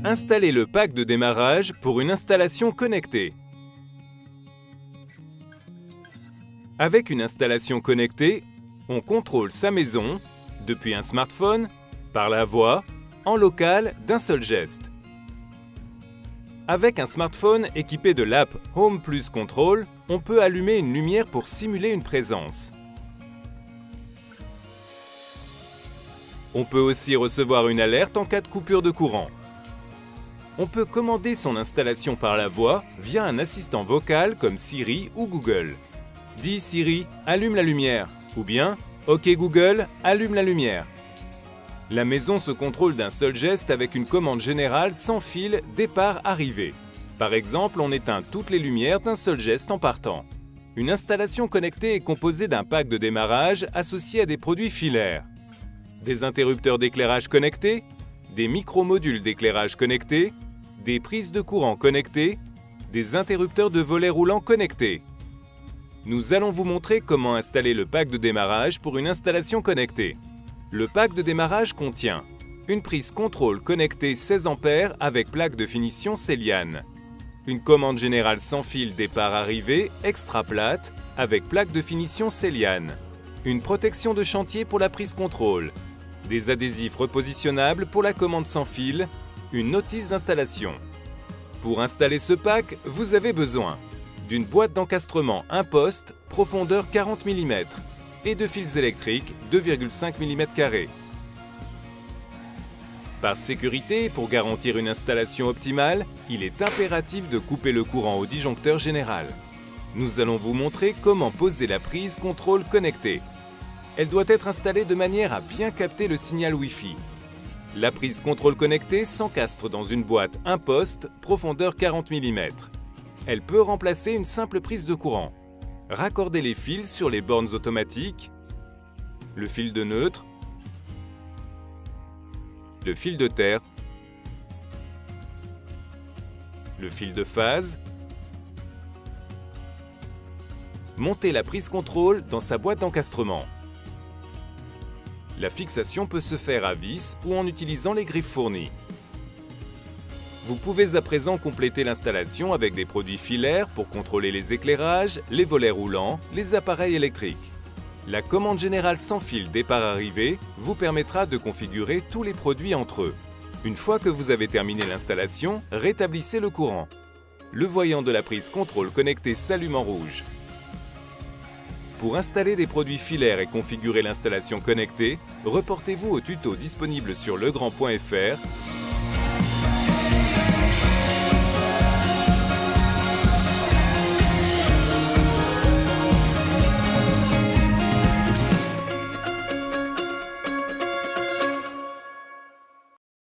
Installez le pack de démarrage pour une installation connectée. Avec une installation connectée, on contrôle sa maison, depuis un smartphone, par la voix, en local d'un seul geste. Avec un smartphone équipé de l'app Home Plus Control, on peut allumer une lumière pour simuler une présence. On peut aussi recevoir une alerte en cas de coupure de courant. On peut commander son installation par la voix via un assistant vocal comme Siri ou Google. Dis Siri, allume la lumière, ou bien OK Google, allume la lumière. La maison se contrôle d'un seul geste avec une commande générale sans fil départ-arrivée. Par exemple, on éteint toutes les lumières d'un seul geste en partant. Une installation connectée est composée d'un pack de démarrage associé à des produits filaires. Des interrupteurs d'éclairage connectés, des micro-modules d'éclairage connectés, des prises de courant connectées, des interrupteurs de volets roulants connectés. Nous allons vous montrer comment installer le pack de démarrage pour une installation connectée. Le pack de démarrage contient une prise contrôle connectée 16 A avec plaque de finition Celian, une commande générale sans fil départ-arrivée extra plate avec plaque de finition Celian, une protection de chantier pour la prise contrôle, des adhésifs repositionnables pour la commande sans fil, une notice d'installation. Pour installer ce pack, vous avez besoin d'une boîte d'encastrement 1 poste, profondeur 40 mm, et de fils électriques 2,5 mm². Par sécurité et pour garantir une installation optimale, il est impératif de couper le courant au disjoncteur général. Nous allons vous montrer comment poser la prise contrôle connectée. Elle doit être installée de manière à bien capter le signal Wi-Fi. La prise contrôle connectée s'encastre dans une boîte 1 poste, profondeur 40 mm. Elle peut remplacer une simple prise de courant. Raccordez les fils sur les bornes automatiques, le fil de neutre, le fil de terre, le fil de phase. Montez la prise contrôle dans sa boîte d'encastrement. La fixation peut se faire à vis ou en utilisant les griffes fournies. Vous pouvez à présent compléter l'installation avec des produits filaires pour contrôler les éclairages, les volets roulants, les appareils électriques. La commande générale sans fil départ-arrivée vous permettra de configurer tous les produits entre eux. Une fois que vous avez terminé l'installation, rétablissez le courant. Le voyant de la prise contrôle connectée s'allume en rouge. Pour installer des produits filaires et configurer l'installation connectée, reportez-vous au tuto disponible sur legrand.fr.